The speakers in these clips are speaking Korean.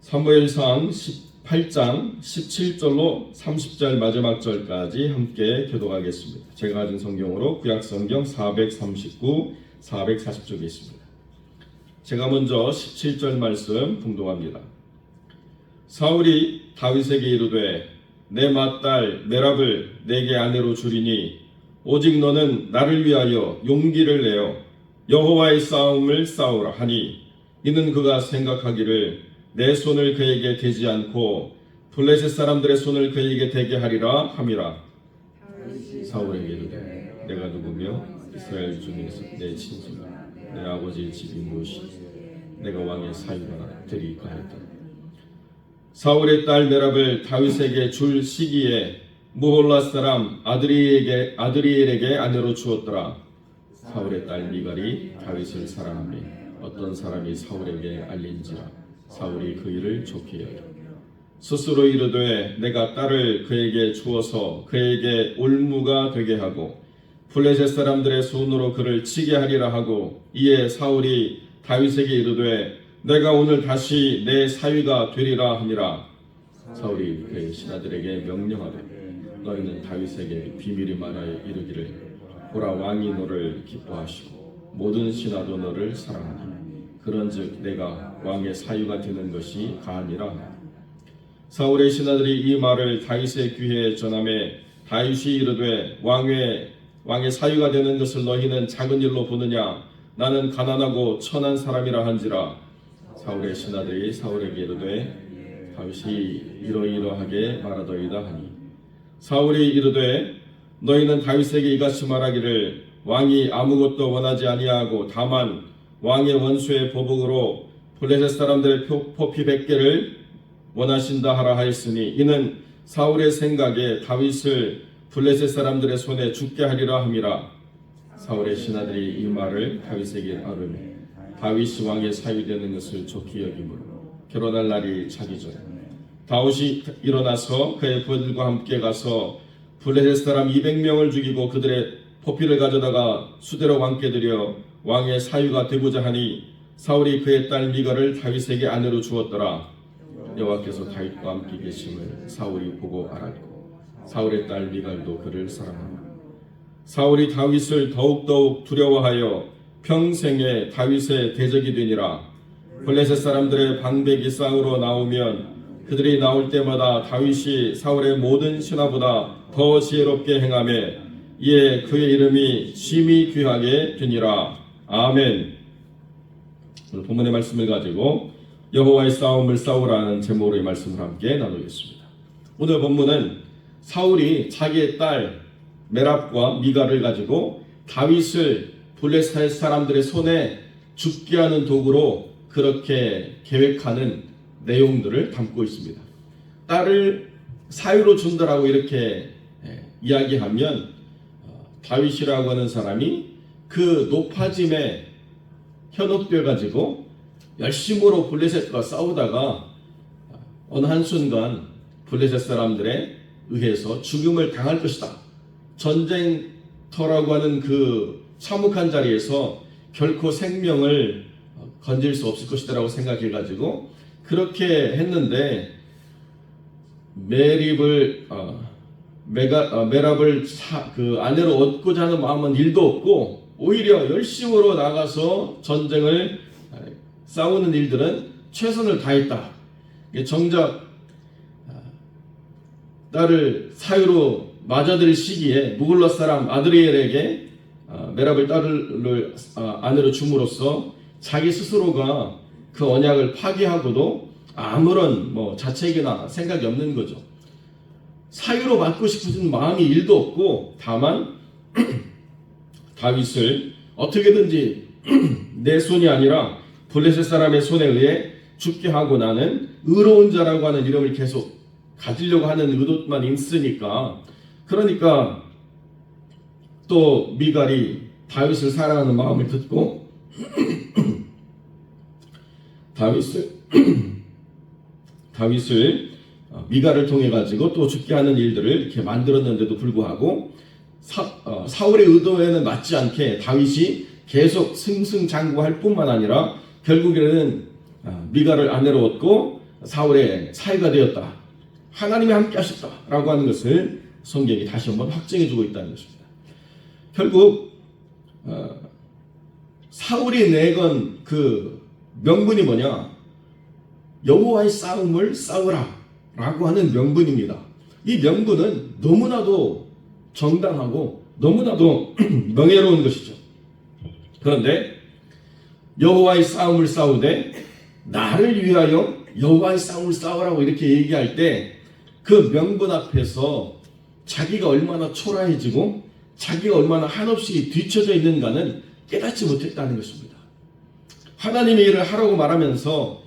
사무엘상 18장 17절로 30절 마지막 절까지 함께 교독하겠습니다. 제가 가진 성경으로 구약성경 439, 440쪽에 있습니다. 제가 먼저 17절 말씀 봉독합니다. 사울이 다윗에게 이르되 내 맏딸 메랍을 내게 아내로 주리니 오직 너는 나를 위하여 용기를 내어 여호와의 싸움을 싸우라 하니 이는 그가 생각하기를 내 손을 그에게 대지 않고 블레셋 사람들의 손을 그에게 대게 하리라 함이라. 사울에게 이르되 내가 누구며 이스라엘 중에서 내 친구가 내 아버지의 집이 무엇이니 내가 왕의 사위가 되리까 하였다. 사울의 딸 메랍을 다윗에게 줄 시기에 무홀랏 사람 아드리엘에게 아내로 주었더라. 사울의 딸 미갈이 다윗을 사랑하며 어떤 사람이 사울에게 알린지라 사울이 그 일을 좋게 여겨 스스로 이르되 내가 딸을 그에게 주어서 그에게 올무가 되게 하고 블레셋 사람들의 손으로 그를 치게 하리라 하고 이에 사울이 다윗에게 이르되 내가 오늘 다시 내 사위가 되리라 하니라. 사울이 그의 신하들에게 명령하되 너희는 다윗에게 비밀이 말하여 이르기를 보라 왕이 너를 기뻐하시고 모든 신하도 너를 사랑하니 그런즉 내가 왕의 사위가 되는 것이 가하니라. 사울의 신하들이 이 말을 다윗의 귀에 전하매 다윗이 이르되 왕의 사위가 되는 것을 너희는 작은 일로 보느냐 나는 가난하고 천한 사람이라 한지라. 사울의 신하들이 사울에게 이르되 다윗이 이러이러하게 말하더이다 하니 사울이 이르되 너희는 다윗에게 이같이 말하기를 왕이 아무것도 원하지 아니하고 다만 왕의 원수의 보복으로 블레셋 사람들의 포피 100개를 원하신다 하라 하였으니 이는 사울의 생각에 다윗을 블레셋 사람들의 손에 죽게 하리라 함이라. 사울의 신하들이 이 말을 다윗에게 아뢰매 다윗이 왕의 사위 되는 것을 좋게 여김으로 결혼할 날이 차기 전에 다윗이 일어나서 그의 부하들과 함께 가서 블레셋 사람 200명을 죽이고 그들의 포피를 가져다가 수대로 왕께 드려 왕의 사위가 되고자 하니 사울이 그의 딸 미갈을 다윗에게 아내로 주었더라. 여호와께서 다윗과 함께 계심을 사울이 보고 알았고 사울의 딸 미갈도 그를 사랑하며 사울이 다윗을 더욱더욱 두려워하여 평생에 다윗의 대적이 되니라. 블레셋 사람들의 방백이 싸우러 나오면 그들이 나올 때마다 다윗이 사울의 모든 신하보다 더 지혜롭게 행하며 이에 그의 이름이 심히 귀하게 되니라. 아멘. 오늘 본문의 말씀을 가지고 여호와의 싸움을 싸우라는 제목으로의 말씀을 함께 나누겠습니다. 오늘 본문은 사울이 자기의 딸 메랍과 미갈을 가지고 다윗을 블레셋 사람들의 손에 죽게 하는 도구로 그렇게 계획하는 내용들을 담고 있습니다. 딸을 사위로 준다라고 이렇게 이야기하면 다윗이라고 하는 사람이 그 높아짐에 현혹되어 가지고 열심으로 블레셋과 싸우다가 어느 한순간 블레셋 사람들에 의해서 죽음을 당할 것이다. 전쟁터라고 하는 그 참혹한 자리에서 결코 생명을 건질 수 없을 것이다 라고 생각해 가지고 그렇게 했는데 메랍을 그 아내로 얻고자 하는 마음은 1도 없고 오히려 열심으로 나가서 전쟁을 싸우는 일들은 최선을 다했다. 정작 딸을 사위로 맞아들일 시기에 무홀랏 사람 아드리엘에게 메랍을 딸을 아내로 줌으로써 자기 스스로가 그 언약을 파기하고도 아무런 자책이나 생각이 없는 거죠. 사위로 맡고 싶은 마음이 1도 없고 다만 다윗을 어떻게든지 내 손이 아니라 블레셋 사람의 손에 의해 죽게 하고 나는 의로운 자라고 하는 이름을 계속 가지려고 하는 의도만 있으니까 그러니까 또 미갈이 다윗을 사랑하는 마음을 듣고 다윗을 미갈을 통해 가지고 또 죽게 하는 일들을 이렇게 만들었는데도 불구하고 사울의 의도에는 맞지 않게 다윗이 계속 승승장구할 뿐만 아니라 결국에는 미갈을 아내로 얻고 사울의 사이가 되었다. 하나님이 함께 하셨다라고 하는 것을 성경이 다시 한번 확증해주고 있다는 것입니다. 결국 사울이 내건 그 명분이 뭐냐? 여호와의 싸움을 싸우라 라고 하는 명분입니다. 이 명분은 너무나도 정당하고 너무나도 명예로운 것이죠. 그런데 여호와의 싸움을 싸우되 나를 위하여 여호와의 싸움을 싸우라고 이렇게 얘기할 때 그 명분 앞에서 자기가 얼마나 초라해지고 자기가 얼마나 한없이 뒤처져 있는가는 깨닫지 못했다는 것입니다. 하나님의 일을 하라고 말하면서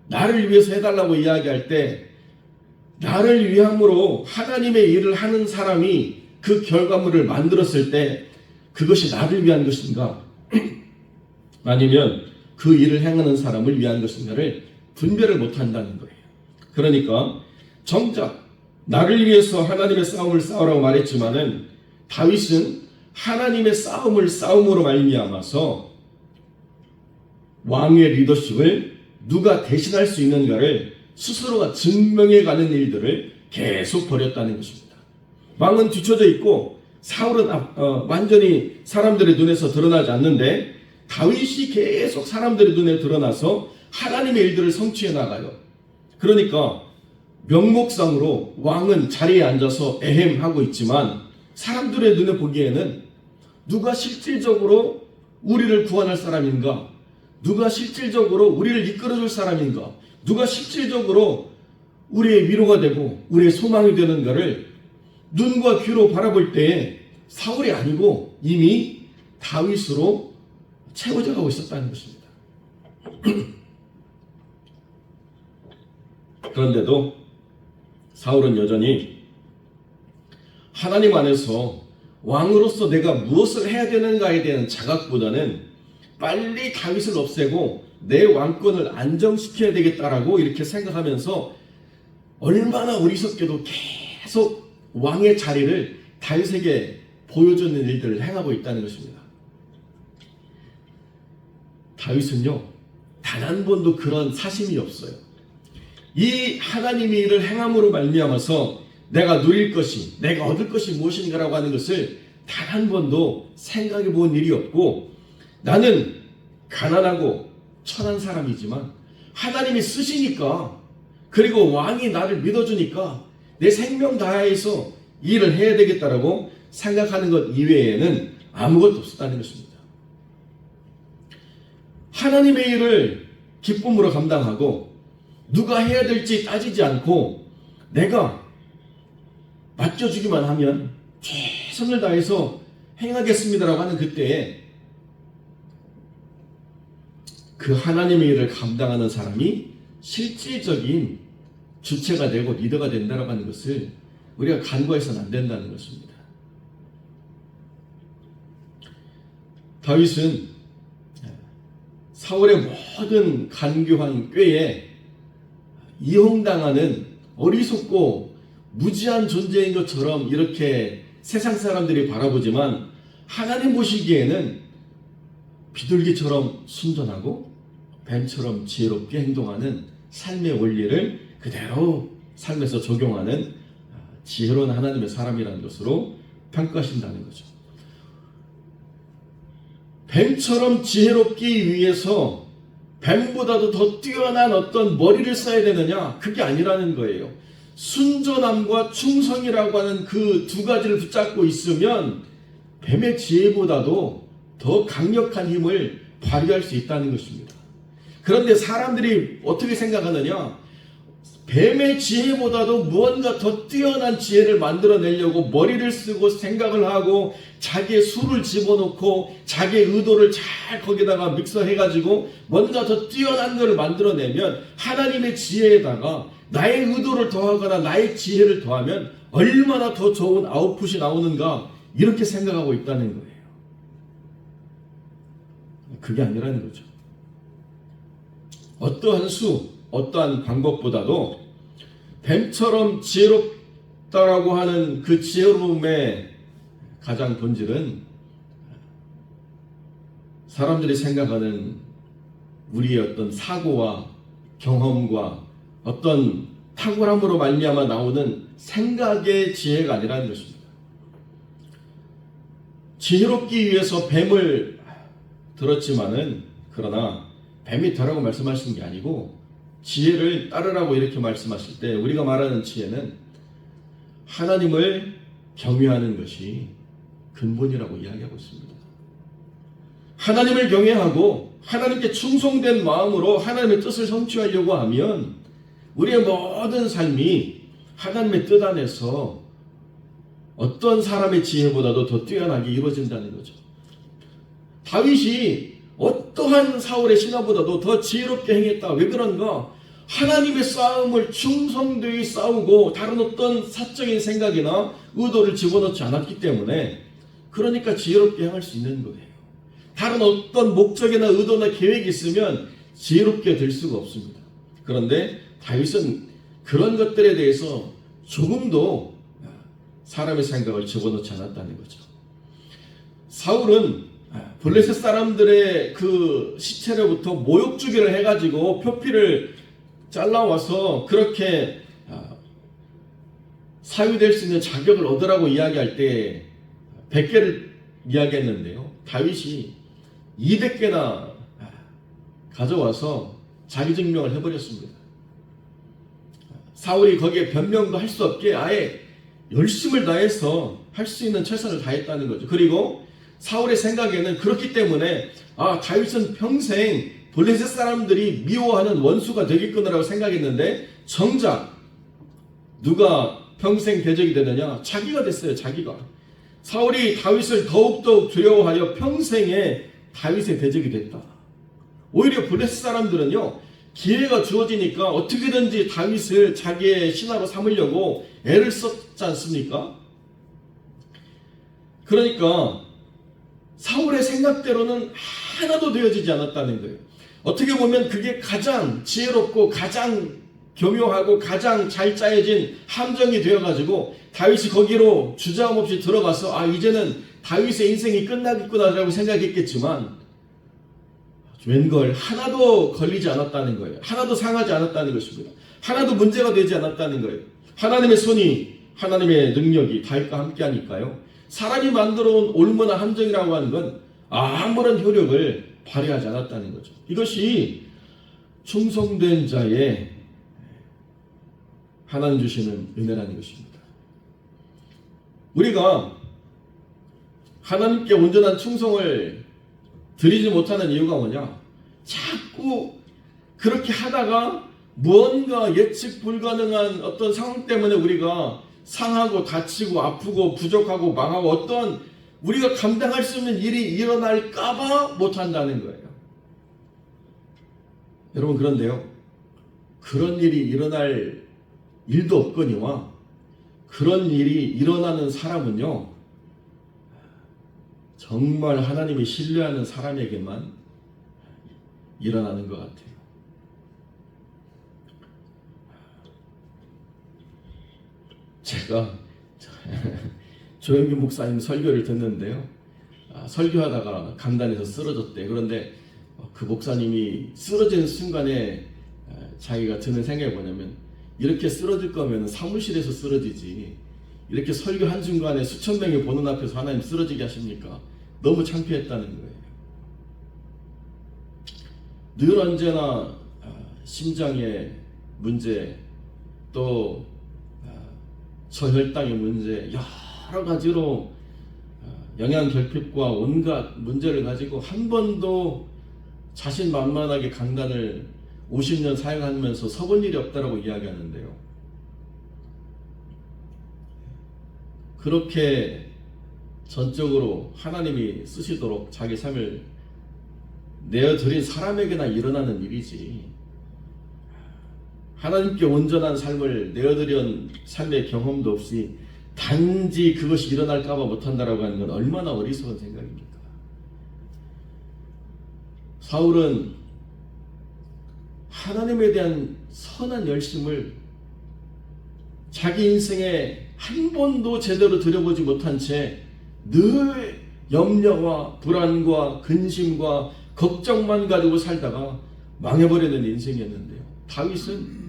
나를 위해서 해달라고 이야기할 때 나를 위함으로 하나님의 일을 하는 사람이 그 결과물을 만들었을 때 그것이 나를 위한 것인가 아니면 그 일을 행하는 사람을 위한 것인가를 분별을 못한다는 거예요. 그러니까 정작 나를 위해서 하나님의 싸움을 싸우라고 말했지만은 다윗은 하나님의 싸움을 싸움으로 말미암아서 왕의 리더십을 누가 대신할 수 있는가를 스스로가 증명해가는 일들을 계속 벌였다는 것입니다. 왕은 뒤쳐져 있고 사울은 완전히 사람들의 눈에서 드러나지 않는데 다윗이 계속 사람들의 눈에 드러나서 하나님의 일들을 성취해 나가요. 그러니까 명목상으로 왕은 자리에 앉아서 에헴하고 있지만 사람들의 눈에 보기에는 누가 실질적으로 우리를 구원할 사람인가? 누가 실질적으로 우리를 이끌어줄 사람인가? 누가 실질적으로 우리의 위로가 되고 우리의 소망이 되는가를 눈과 귀로 바라볼 때에 사울이 아니고 이미 다윗으로 채워져 가고 있었다는 것입니다. 그런데도 사울은 여전히 하나님 안에서 왕으로서 내가 무엇을 해야 되는가에 대한 자각보다는 빨리 다윗을 없애고 내 왕권을 안정시켜야 되겠다라고 이렇게 생각하면서 얼마나 어리석게도 계속 왕의 자리를 다윗에게 보여주는 일들을 행하고 있다는 것입니다. 다윗은요, 단 한 번도 그런 사심이 없어요. 이 하나님의 일을 행함으로 말미암아서 내가 누릴 것이, 내가 얻을 것이 무엇인가라고 하는 것을 단 한 번도 생각해 본 일이 없고, 나는 가난하고 천한 사람이지만 하나님이 쓰시니까, 그리고 왕이 나를 믿어주니까 내 생명 다해서 일을 해야 되겠다라고 생각하는 것 이외에는 아무것도 없었다는 것입니다. 하나님의 일을 기쁨으로 감당하고 누가 해야 될지 따지지 않고 내가 맡겨주기만 하면 최선을 다해서 행하겠습니다라고 하는 그때에 그 하나님의 일을 감당하는 사람이 실질적인 주체가 되고 리더가 된다라고 하는 것을 우리가 간과해서는 안 된다는 것입니다. 다윗은 사울의 모든 간교한 꾀에 이용당하는 어리석고 무지한 존재인 것처럼 이렇게 세상 사람들이 바라보지만 하나님 보시기에는 비둘기처럼 순전하고 뱀처럼 지혜롭게 행동하는 삶의 원리를 그대로 삶에서 적용하는 지혜로운 하나님의 사람이라는 것으로 평가하신다는 거죠. 뱀처럼 지혜롭기 위해서 뱀보다도 더 뛰어난 어떤 머리를 써야 되느냐? 그게 아니라는 거예요. 순전함과 충성이라고 하는 그 두 가지를 붙잡고 있으면 뱀의 지혜보다도 더 강력한 힘을 발휘할 수 있다는 것입니다. 그런데 사람들이 어떻게 생각하느냐? 뱀의 지혜보다도 무언가 더 뛰어난 지혜를 만들어내려고 머리를 쓰고 생각을 하고 자기의 수를 집어넣고 자기의 의도를 잘 거기다가 믹서해가지고 뭔가 더 뛰어난 것을 만들어내면 하나님의 지혜에다가 나의 의도를 더하거나 나의 지혜를 더하면 얼마나 더 좋은 아웃풋이 나오는가 이렇게 생각하고 있다는 거예요. 그게 아니라는 거죠. 어떠한 수, 어떠한 방법보다도 뱀처럼 지혜롭다라고 하는 그 지혜로움의 가장 본질은 사람들이 생각하는 우리의 어떤 사고와 경험과 어떤 탁월함으로 말미암아 나오는 생각의 지혜가 아니라는 것입니다. 지혜롭기 위해서 뱀을 들었지만은 그러나 뱀이 되라고 말씀하시는 게 아니고 지혜를 따르라고 이렇게 말씀하실 때 우리가 말하는 지혜는 하나님을 경외하는 것이 근본이라고 이야기하고 있습니다. 하나님을 경외하고 하나님께 충성된 마음으로 하나님의 뜻을 성취하려고 하면 우리의 모든 삶이 하나님의 뜻 안에서 어떤 사람의 지혜보다도 더 뛰어나게 이루어진다는 거죠. 다윗이 어떠한 사울의 신하보다도 더 지혜롭게 행했다. 왜 그런가? 하나님의 싸움을 충성되이 싸우고 다른 어떤 사적인 생각이나 의도를 집어넣지 않았기 때문에 그러니까 지혜롭게 행할 수 있는 거예요. 다른 어떤 목적이나 의도나 계획이 있으면 지혜롭게 될 수가 없습니다. 그런데 다윗은 그런 것들에 대해서 조금도 사람의 생각을 집어넣지 않았다는 거죠. 사울은 블레셋 사람들의 그 시체로부터 모욕주기를 해가지고 표피를 잘라와서 그렇게 사유될 수 있는 자격을 얻으라고 이야기할 때 100개를 이야기했는데요. 다윗이 200개나 가져와서 자기 증명을 해버렸습니다. 사울이 거기에 변명도 할 수 없게 아예 열심을 다해서 할 수 있는 최선을 다했다는 거죠. 그리고 사울의 생각에는 그렇기 때문에 다윗은 평생 블레셋 사람들이 미워하는 원수가 되겠구나라고 생각했는데 정작 누가 평생 대적이 되느냐? 자기가 됐어요. 자기가. 사울이 다윗을 더욱더욱 두려워하여 평생에 다윗의 대적이 됐다. 오히려 블레셋 사람들은요, 기회가 주어지니까 어떻게든지 다윗을 자기의 신하로 삼으려고 애를 썼지 않습니까? 그러니까 사울의 생각대로는 하나도 되어지지 않았다는 거예요. 어떻게 보면 그게 가장 지혜롭고 가장 교묘하고 가장 잘 짜여진 함정이 되어가지고 다윗이 거기로 주저함없이 들어가서 이제는 다윗의 인생이 끝나겠구나라고 생각했겠지만 웬걸 하나도 걸리지 않았다는 거예요. 하나도 상하지 않았다는 것입니다. 하나도 문제가 되지 않았다는 거예요. 하나님의 손이, 하나님의 능력이 다윗과 함께 하니까요. 사람이 만들어온 올무나 함정이라고 하는 건 아무런 효력을 발휘하지 않았다는 거죠. 이것이 충성된 자의 하나님 주시는 은혜라는 것입니다. 우리가 하나님께 온전한 충성을 드리지 못하는 이유가 뭐냐? 자꾸 그렇게 하다가 무언가 예측 불가능한 어떤 상황 때문에 우리가 상하고 다치고 아프고 부족하고 망하고 어떤 우리가 감당할 수 없는 일이 일어날까봐 못한다는 거예요. 여러분, 그런데요, 그런 일이 일어날 일도 없거니와 그런 일이 일어나는 사람은요, 정말 하나님이 신뢰하는 사람에게만 일어나는 것 같아요. 제가 조영규 목사님 설교를 듣는데요, 설교하다가 강단에서 쓰러졌대. 그런데 그 목사님이 쓰러지는 순간에 자기가 드는 생각이 뭐냐면, 이렇게 쓰러질 거면 사무실에서 쓰러지지, 이렇게 설교 한순간에 수천 명이 보는 앞에서 하나님 쓰러지게 하십니까? 너무 창피했다는 거예요. 늘 언제나 심장의 문제, 또 저혈당의 문제, 여러 가지로 영양결핍과 온갖 문제를 가지고 한 번도 자신만만하게 강단을 50년 사역하면서 서본 일이 없다라고 이야기하는데요. 그렇게 전적으로 하나님이 쓰시도록 자기 삶을 내어드린 사람에게나 일어나는 일이지, 하나님께 온전한 삶을 내어드린 삶의 경험도 없이 단지 그것이 일어날까봐 못한다라고 하는 건 얼마나 어리석은 생각입니까? 사울은 하나님에 대한 선한 열심을 자기 인생에 한 번도 제대로 들여보지 못한 채 늘 염려와 불안과 근심과 걱정만 가지고 살다가 망해버리는 인생이었는데요. 다윗은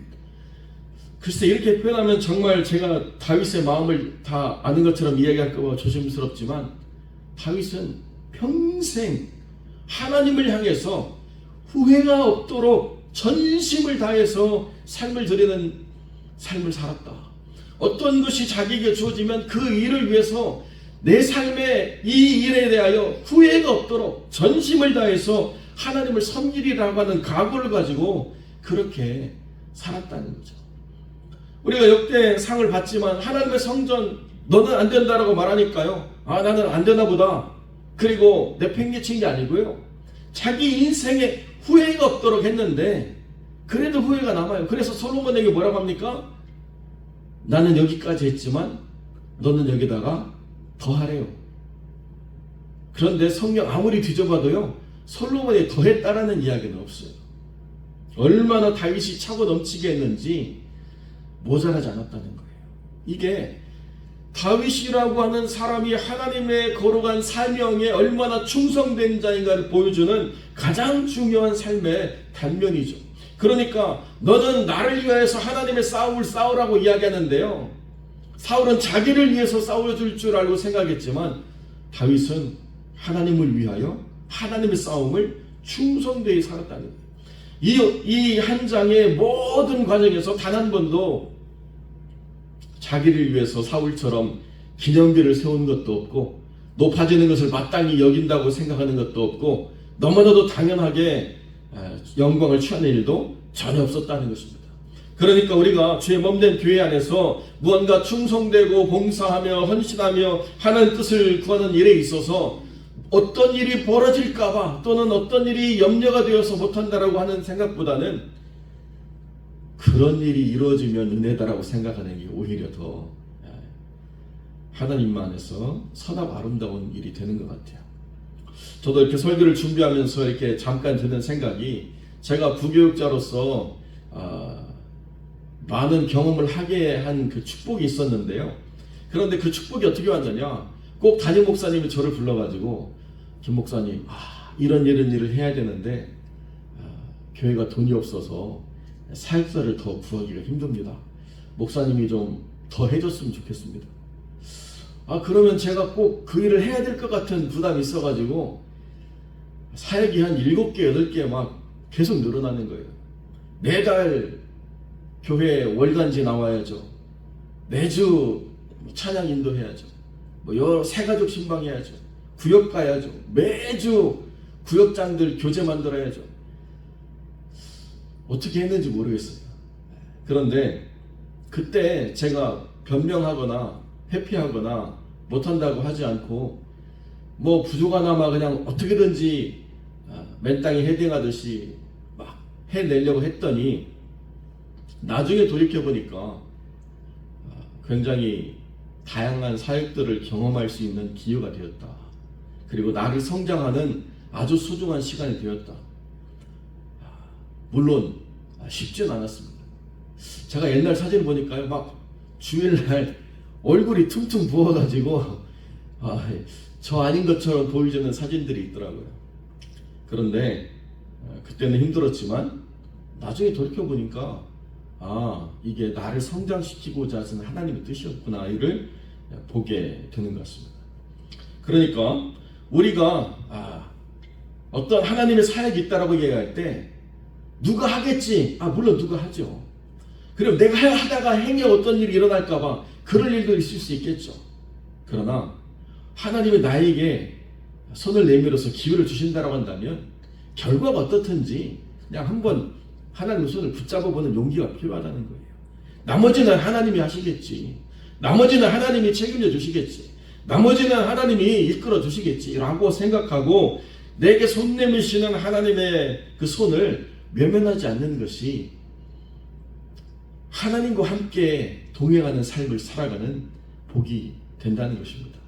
글쎄 이렇게 표현하면 정말 제가 다윗의 마음을 다 아는 것처럼 이야기할까 봐 조심스럽지만 다윗은 평생 하나님을 향해서 후회가 없도록 전심을 다해서 삶을 드리는 삶을 살았다. 어떤 것이 자기에게 주어지면 그 일을 위해서 내 삶의 이 일에 대하여 후회가 없도록 전심을 다해서 하나님을 섬기리라고 하는 각오를 가지고 그렇게 살았다는 거죠. 우리가 역대 상을 받지만 하나님의 성전 너는 안 된다라고 말하니까요. 아 나는 안 되나 보다. 그리고 내팽개친 게 아니고요. 자기 인생에 후회가 없도록 했는데 그래도 후회가 남아요. 그래서 솔로몬에게 뭐라고 합니까? 나는 여기까지 했지만 너는 여기다가 더하래요. 그런데 성경 아무리 뒤져봐도요. 솔로몬이 더했다라는 이야기는 없어요. 얼마나 다윗이 차고 넘치게 했는지 모자라지 않았다는 거예요. 이게 다윗이라고 하는 사람이 하나님의 거룩한 사명에 얼마나 충성된 자인가를 보여주는 가장 중요한 삶의 단면이죠. 그러니까 너는 나를 위하여서 하나님의 싸움을 싸우라고 이야기하는데요. 사울은 자기를 위해서 싸워줄 줄 알고 생각했지만 다윗은 하나님을 위하여 하나님의 싸움을 충성되이 살았다는 거예요. 이 한 장의 모든 과정에서 단 한 번도 자기를 위해서 사울처럼 기념비를 세운 것도 없고 높아지는 것을 마땅히 여긴다고 생각하는 것도 없고 너무나도 당연하게 영광을 취하는 일도 전혀 없었다는 것입니다. 그러니까 우리가 주의 몸된 교회 안에서 무언가 충성되고 봉사하며 헌신하며 하나님 뜻을 구하는 일에 있어서 어떤 일이 벌어질까봐 또는 어떤 일이 염려가 되어서 못한다라고 하는 생각보다는 그런 일이 이루어지면 은혜다라고 생각하는 게 오히려 더 하나님만에서 선하고 아름다운 일이 되는 것 같아요. 저도 이렇게 설교를 준비하면서 이렇게 잠깐 드는 생각이 제가 부교육자로서 많은 경험을 하게 한 그 축복이 있었는데요. 그런데 그 축복이 어떻게 왔느냐? 꼭 담임 목사님이 저를 불러가지고 김 목사님 이런 일을 해야 되는데 교회가 돈이 없어서 사역사를 더 구하기가 힘듭니다. 목사님이 좀 더 해줬으면 좋겠습니다. 그러면 제가 꼭 그 일을 해야 될 것 같은 부담이 있어가지고 사역이 한 7개, 8개 막 계속 늘어나는 거예요. 매달 교회 월간지 나와야죠. 매주 찬양 인도해야죠. 여러 새가족 신방해야죠. 구역 가야죠. 매주 구역장들 교재 만들어야죠. 어떻게 했는지 모르겠어요. 그런데 그때 제가 변명하거나 회피하거나 못한다고 하지 않고 부족하나마 그냥 어떻게든지 맨땅에 헤딩하듯이 막 해내려고 했더니 나중에 돌이켜보니까 굉장히 다양한 사역들을 경험할 수 있는 기회가 되었다. 그리고 나를 성장하는 아주 소중한 시간이 되었다. 물론 쉽진 않았습니다. 제가 옛날 사진 보니까요, 막 주일날 얼굴이 퉁퉁 부어가지고 저 아닌 것처럼 보여주는 사진들이 있더라고요. 그런데 그때는 힘들었지만 나중에 돌이켜보니까 이게 나를 성장시키고자 하시는 하나님의 뜻이었구나 이를 보게 되는 것 같습니다. 그러니까 우리가 어떤 하나님의 사역이 있다라고 얘기할 때 누가 하겠지? 물론 누가 하죠. 그럼 내가 하다가 행여 어떤 일이 일어날까봐 그럴 일도 있을 수 있겠죠. 그러나 하나님이 나에게 손을 내밀어서 기회를 주신다라고 한다면 결과가 어떻든지 그냥 한번 하나님의 손을 붙잡아보는 용기가 필요하다는 거예요. 나머지는 하나님이 하시겠지. 나머지는 하나님이 책임져 주시겠지. 나머지는 하나님이 이끌어 주시겠지 라고 생각하고 내게 손 내미시는 하나님의 그 손을 외면하지 않는 것이 하나님과 함께 동행하는 삶을 살아가는 복이 된다는 것입니다.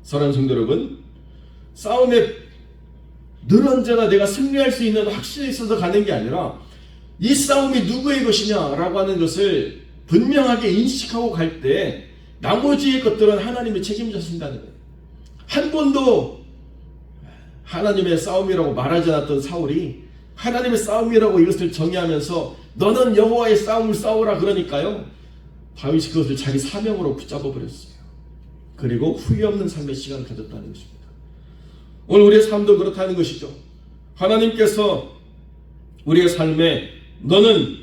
사랑하는 성도 여러분, 싸움에 늘 언제나 내가 승리할 수 있는 확신이 있어서 가는 게 아니라 이 싸움이 누구의 것이냐라고 하는 것을 분명하게 인식하고 갈 때 나머지의 것들은 하나님이 책임져신다는 거예요. 한 번도 하나님의 싸움이라고 말하지 않았던 사울이 하나님의 싸움이라고 이것을 정의하면서 너는 여호와의 싸움을 싸우라 그러니까요. 다윗이 그것을 자기 사명으로 붙잡아 버렸어요. 그리고 후회 없는 삶의 시간을 가졌다는 것입니다. 오늘 우리의 삶도 그렇다는 것이죠. 하나님께서 우리의 삶에 너는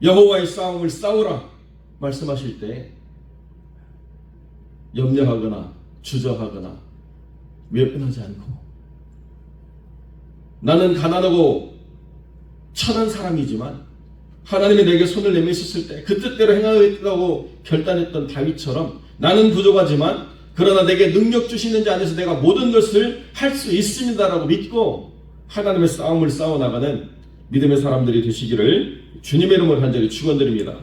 여호와의 싸움을 싸우라 말씀하실 때 염려하거나 주저하거나 외면하지 않고, 나는 가난하고 천한 사람이지만 하나님이 내게 손을 내미셨을 때 그 뜻대로 행하겠다고 결단했던 다윗처럼 나는 부족하지만 그러나 내게 능력 주시는 자 안에서 내가 모든 것을 할 수 있습니다라고 믿고 하나님의 싸움을 싸워나가는 믿음의 사람들이 되시기를 주님의 이름으로 간절히 축원드립니다.